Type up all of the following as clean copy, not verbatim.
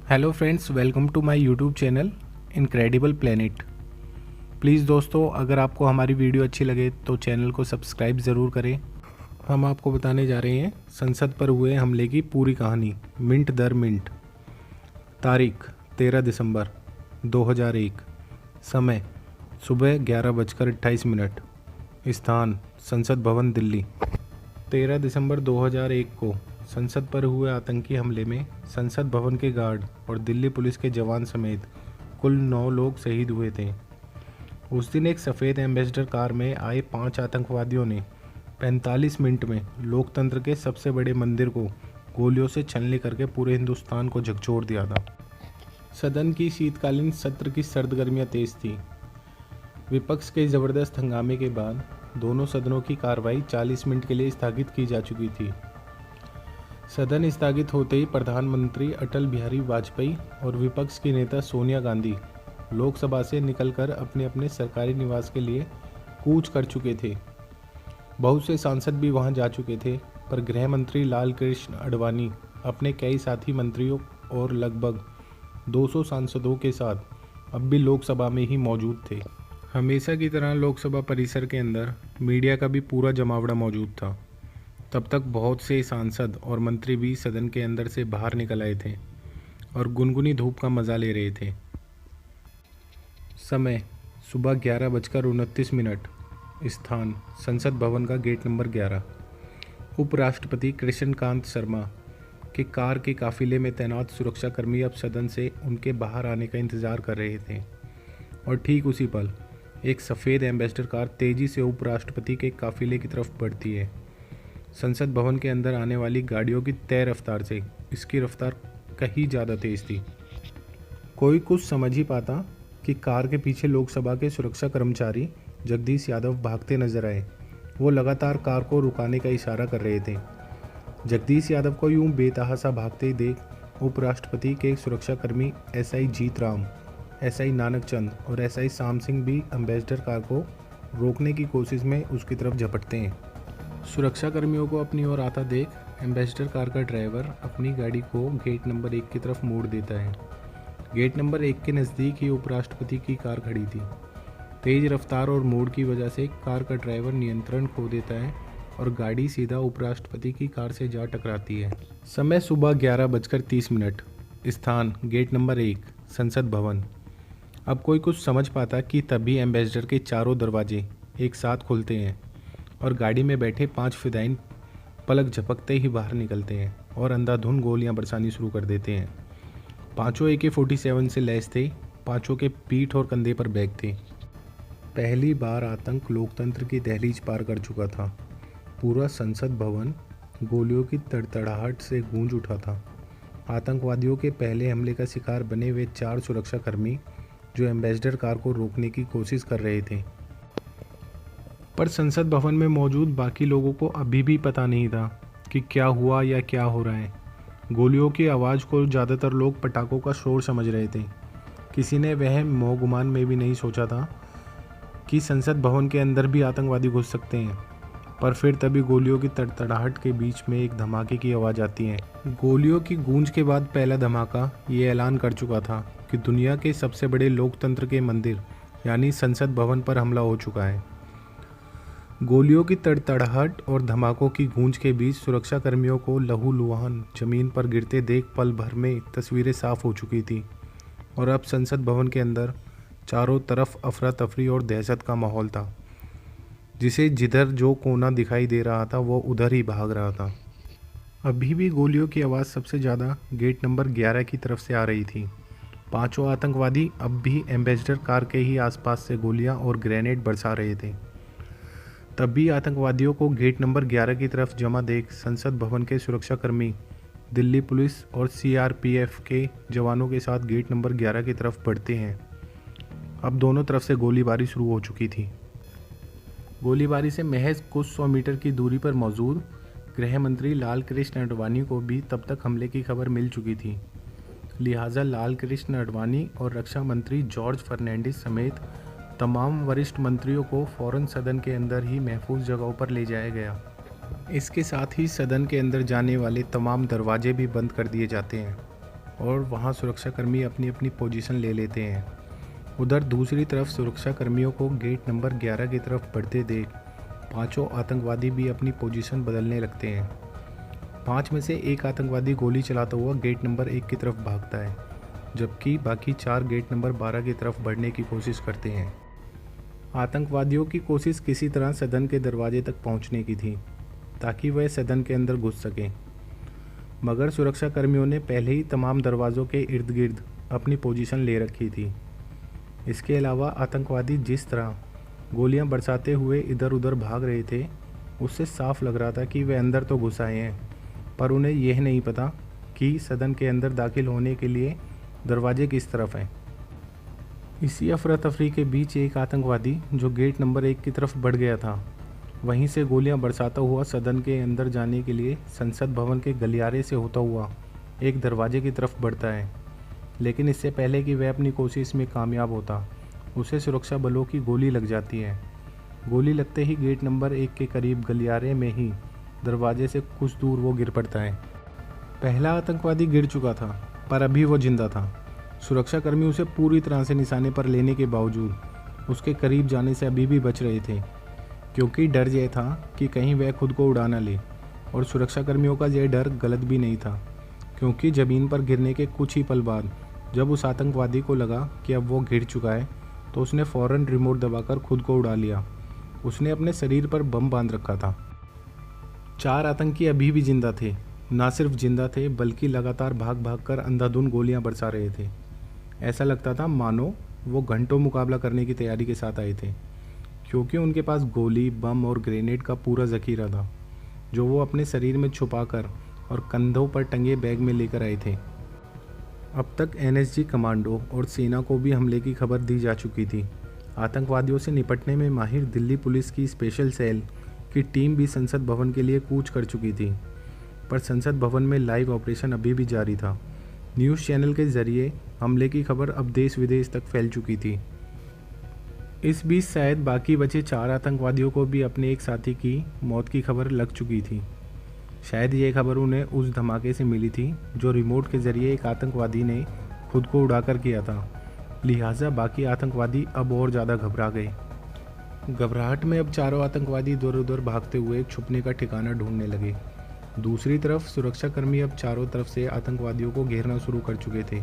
Hello friends, welcome to my YouTube channel Incredible Planet. Please दोस्तों, अगर आपको हमारी वीडियो अच्छी लगे तो चैनल को सब्सक्राइब ज़रूर करें। हम आपको बताने जा रहे हैं संसद पर हुए हमले की पूरी कहानी मिनट दर मिनट। तारीख 13 दिसंबर 2001। समय सुबह 11:28। स्थान संसद भवन दिल्ली। 13 दिसंबर 2001 को संसद पर हुए आतंकी हमले में संसद भवन के गार्ड और दिल्ली पुलिस के जवान समेत कुल 9 लोग शहीद हुए थे। उस दिन एक सफ़ेद एम्बेसडर कार में आए 5 आतंकवादियों ने 45 मिनट में लोकतंत्र के सबसे बड़े मंदिर को गोलियों से छलनी करके पूरे हिंदुस्तान को झकझोर दिया था। सदन की शीतकालीन सत्र की सर्द गर्मियाँ तेज थी। विपक्ष के ज़बरदस्त हंगामे के बाद दोनों सदनों की कार्रवाई 40 मिनट के लिए स्थगित की जा चुकी थी। सदन स्थगित होते ही प्रधानमंत्री अटल बिहारी वाजपेयी और विपक्ष की नेता सोनिया गांधी लोकसभा से निकलकर अपने अपने सरकारी निवास के लिए कूच कर चुके थे। बहुत से सांसद भी वहां जा चुके थे, पर गृह मंत्री लाल कृष्ण आडवाणी अपने कई साथी मंत्रियों और लगभग 200 सांसदों के साथ अब भी लोकसभा में ही मौजूद थे। हमेशा की तरह लोकसभा परिसर के अंदर मीडिया का भी पूरा जमावड़ा मौजूद था। तब तक बहुत से सांसद और मंत्री भी सदन के अंदर से बाहर निकल आए थे और गुनगुनी धूप का मज़ा ले रहे थे। समय सुबह 11:29। स्थान संसद भवन का गेट नंबर 11। उपराष्ट्रपति कृष्णकांत शर्मा के कार के काफिले में तैनात सुरक्षाकर्मी अब सदन से उनके बाहर आने का इंतज़ार कर रहे थे और ठीक उसी पल एक सफ़ेद एम्बेसडर कार तेज़ी से उपराष्ट्रपति के काफिले की तरफ बढ़ती है। संसद भवन के अंदर आने वाली गाड़ियों की तय रफ्तार से इसकी रफ्तार कहीं ज़्यादा तेज़ थी। कोई कुछ समझ ही पाता कि कार के पीछे लोकसभा के सुरक्षा कर्मचारी जगदीश यादव भागते नजर आए। वो लगातार कार को रुकाने का इशारा कर रहे थे। जगदीश यादव को यूं बेतहासा भागते देख उपराष्ट्रपति के सुरक्षाकर्मी एसआई जीत राम, एसआई नानक चंद और एसआई शाम सिंह भी एम्बेसडर कार को रोकने की कोशिश में उसकी तरफ झपटते हैं। सुरक्षाकर्मियों को अपनी ओर आता देख एम्बेसडर कार का ड्राइवर अपनी गाड़ी को गेट नंबर 1 की तरफ मोड़ देता है। गेट नंबर 1 के नज़दीक ही उपराष्ट्रपति की कार खड़ी थी। तेज़ रफ्तार और मोड़ की वजह से कार का ड्राइवर नियंत्रण खो देता है और गाड़ी सीधा उपराष्ट्रपति की कार से जा टकराती है। समय सुबह 11:30। स्थान गेट नंबर 1 संसद भवन। अब कोई कुछ समझ पाता कि तभी एम्बेसडर के चारों दरवाजे एक साथ खुलते हैं और गाड़ी में बैठे 5 फिदायीन पलक झपकते ही बाहर निकलते हैं और अंधाधुंध गोलियां बरसानी शुरू कर देते हैं। पांचों AK-47 से लैस थे। पांचों के पीठ और कंधे पर बैग थे। पहली बार आतंक लोकतंत्र की दहलीज पार कर चुका था। पूरा संसद भवन गोलियों की तड़तड़ाहट से गूंज उठा था। आतंकवादियों के पहले हमले का शिकार बने हुए 4 सुरक्षाकर्मी जो एम्बेसडर कार को रोकने की कोशिश कर रहे थे, पर संसद भवन में मौजूद बाकी लोगों को अभी भी पता नहीं था कि क्या हुआ या क्या हो रहा है। गोलियों की आवाज़ को ज़्यादातर लोग पटाखों का शोर समझ रहे थे। किसी ने वह मोह गुमान में भी नहीं सोचा था कि संसद भवन के अंदर भी आतंकवादी घुस सकते हैं। पर फिर तभी गोलियों की तड़तड़ाहट के बीच में एक धमाके की आवाज़ आती है। गोलियों की गूंज के बाद पहला धमाका ये ऐलान कर चुका था कि दुनिया के सबसे बड़े लोकतंत्र के मंदिर यानी संसद भवन पर हमला हो चुका है। गोलियों की तड़तड़ाहट और धमाकों की गूंज के बीच सुरक्षाकर्मियों को लहूलुहान जमीन पर गिरते देख पल भर में तस्वीरें साफ हो चुकी थी और अब संसद भवन के अंदर चारों तरफ अफरा तफरी और दहशत का माहौल था, जिसे जिधर जो कोना दिखाई दे रहा था वो उधर ही भाग रहा था। अभी भी गोलियों की आवाज़ सबसे ज़्यादा गेट नंबर 11 की तरफ से आ रही थी। पांचों आतंकवादी अब भी एम्बेसडर कार के ही आसपास से गोलियां और ग्रेनेड बरसा रहे थे। तब भी आतंकवादियों को गेट नंबर 11 की तरफ जमा देख संसद भवन के सुरक्षाकर्मी दिल्ली पुलिस और CRPF के जवानों के साथ गेट नंबर 11 की तरफ बढ़ते हैं। अब दोनों तरफ से गोलीबारी शुरू हो चुकी थी। गोलीबारी से महज कुछ 100 मीटर की दूरी पर मौजूद गृह मंत्री लाल कृष्ण आडवाणी को भी तब तक हमले की खबर मिल चुकी थी। लिहाजा लाल कृष्ण आडवाणी और रक्षा मंत्री जॉर्ज फर्नांडिस समेत तमाम वरिष्ठ मंत्रियों को फौरन सदन के अंदर ही महफूज जगहों पर ले जाया गया। इसके साथ ही सदन के अंदर जाने वाले तमाम दरवाजे भी बंद कर दिए जाते हैं। और वहाँ सुरक्षाकर्मी अपनी अपनी पोजीशन ले लेते हैं। उधर दूसरी तरफ सुरक्षाकर्मियों को गेट नंबर 11 की तरफ बढ़ते देख पांचों आतंकवादी भी अपनी पोजीशन बदलने लगते हैं। 5 में से एक आतंकवादी गोली चलाता हुआ गेट नंबर 1 की तरफ भागता है, जबकि बाकी 4 गेट नंबर 12 की तरफ बढ़ने की कोशिश करते हैं। आतंकवादियों की कोशिश किसी तरह सदन के दरवाजे तक पहुंचने की थी, ताकि वह सदन के अंदर घुस सकें, मगर सुरक्षाकर्मियों ने पहले ही तमाम दरवाज़ों के इर्द गिर्द अपनी पोजीशन ले रखी थी। इसके अलावा आतंकवादी जिस तरह गोलियां बरसाते हुए इधर उधर भाग रहे थे, उससे साफ लग रहा था कि वे अंदर तो घुस आए हैं, पर उन्हें यह नहीं पता कि सदन के अंदर दाखिल होने के लिए दरवाजे किस तरफ हैं। इसी अफरा तफरी के बीच एक आतंकवादी जो गेट नंबर 1 की तरफ बढ़ गया था, वहीं से गोलियां बरसाता हुआ सदन के अंदर जाने के लिए संसद भवन के गलियारे से होता हुआ एक दरवाजे की तरफ बढ़ता है। लेकिन इससे पहले कि वह अपनी कोशिश में कामयाब होता, उसे सुरक्षा बलों की गोली लग जाती है। गोली लगते ही गेट नंबर 1 के करीब गलियारे में ही दरवाजे से कुछ दूर वो गिर पड़ता है। पहला आतंकवादी गिर चुका था, पर अभी वो जिंदा था। सुरक्षाकर्मी उसे पूरी तरह से निशाने पर लेने के बावजूद उसके करीब जाने से अभी भी बच रहे थे, क्योंकि डर यह था कि कहीं वह खुद को उड़ा ना ले। और सुरक्षाकर्मियों का यह डर गलत भी नहीं था, क्योंकि ज़मीन पर गिरने के कुछ ही पल बाद जब उस आतंकवादी को लगा कि अब वो गिर चुका है, तो उसने फ़ौरन रिमोट दबाकर खुद को उड़ा लिया। उसने अपने शरीर पर बम बांध रखा था। 4 आतंकी अभी भी जिंदा थे। ना सिर्फ जिंदा थे, बल्कि लगातार भाग भाग कर अंधाधुंध गोलियां बरसा रहे थे। ऐसा लगता था मानो वो घंटों मुकाबला करने की तैयारी के साथ आए थे, क्योंकि उनके पास गोली, बम और ग्रेनेड का पूरा ज़ख़ीरा था, जो वो अपने शरीर में छुपाकर और कंधों पर टंगे बैग में लेकर आए थे। अब तक एनएसजी कमांडो और सेना को भी हमले की खबर दी जा चुकी थी। आतंकवादियों से निपटने में माहिर दिल्ली पुलिस की स्पेशल सेल की टीम भी संसद भवन के लिए कूच कर चुकी थी, पर संसद भवन में लाइव ऑपरेशन अभी भी जारी था। न्यूज़ चैनल के जरिए हमले की खबर अब देश विदेश तक फैल चुकी थी। इस बीच शायद बाकी बचे 4 आतंकवादियों को भी अपने एक साथी की मौत की खबर लग चुकी थी। शायद ये खबर उन्हें उस धमाके से मिली थी जो रिमोट के ज़रिए एक आतंकवादी ने खुद को उड़ाकर किया था। लिहाजा बाकी आतंकवादी अब और ज़्यादा घबरा गए। घबराहट में अब चारों आतंकवादी इधर उधर भागते हुए छुपने का ठिकाना ढूंढने लगे। दूसरी तरफ सुरक्षाकर्मी अब चारों तरफ से आतंकवादियों को घेरना शुरू कर चुके थे।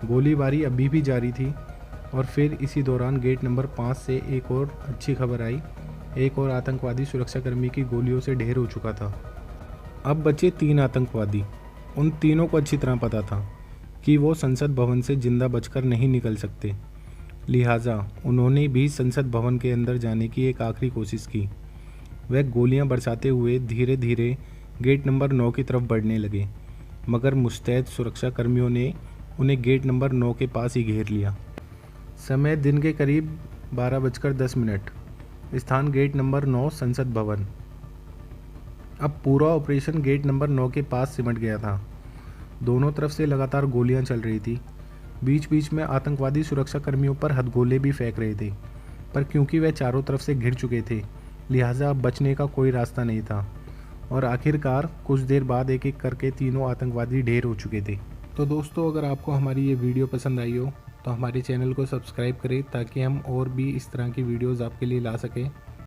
गोलीबारी अभी भी जारी थी और फिर इसी दौरान गेट नंबर 5 से एक और अच्छी खबर आई। एक और आतंकवादी सुरक्षाकर्मी की गोलियों से ढेर हो चुका था। अब बचे 3 आतंकवादी। उन तीनों को अच्छी तरह पता था कि वो संसद भवन से जिंदा बचकर नहीं निकल सकते। लिहाजा उन्होंने भी संसद भवन के अंदर जाने की एक आखिरी कोशिश की। वह गोलियां बरसाते हुए धीरे धीरे गेट नंबर 9 की तरफ बढ़ने लगे, मगर मुस्तैद सुरक्षाकर्मियों ने उन्हें गेट नंबर 9 के पास ही घेर लिया। समय दिन के करीब 12:10। स्थान गेट नंबर 9 संसद भवन। अब पूरा ऑपरेशन गेट नंबर 9 के पास सिमट गया था। दोनों तरफ से लगातार गोलियां चल रही थी। बीच बीच में आतंकवादी सुरक्षाकर्मियों पर हथगोले भी फेंक रहे थे, पर क्योंकि वह चारों तरफ से घिर चुके थे, लिहाजा अब बचने का कोई रास्ता नहीं था। और आखिरकार कुछ देर बाद एक एक करके तीनों आतंकवादी ढेर हो चुके थे। तो दोस्तों, अगर आपको हमारी ये वीडियो पसंद आई हो तो हमारे चैनल को सब्सक्राइब करें, ताकि हम और भी इस तरह की वीडियोज़ आपके लिए ला सकें।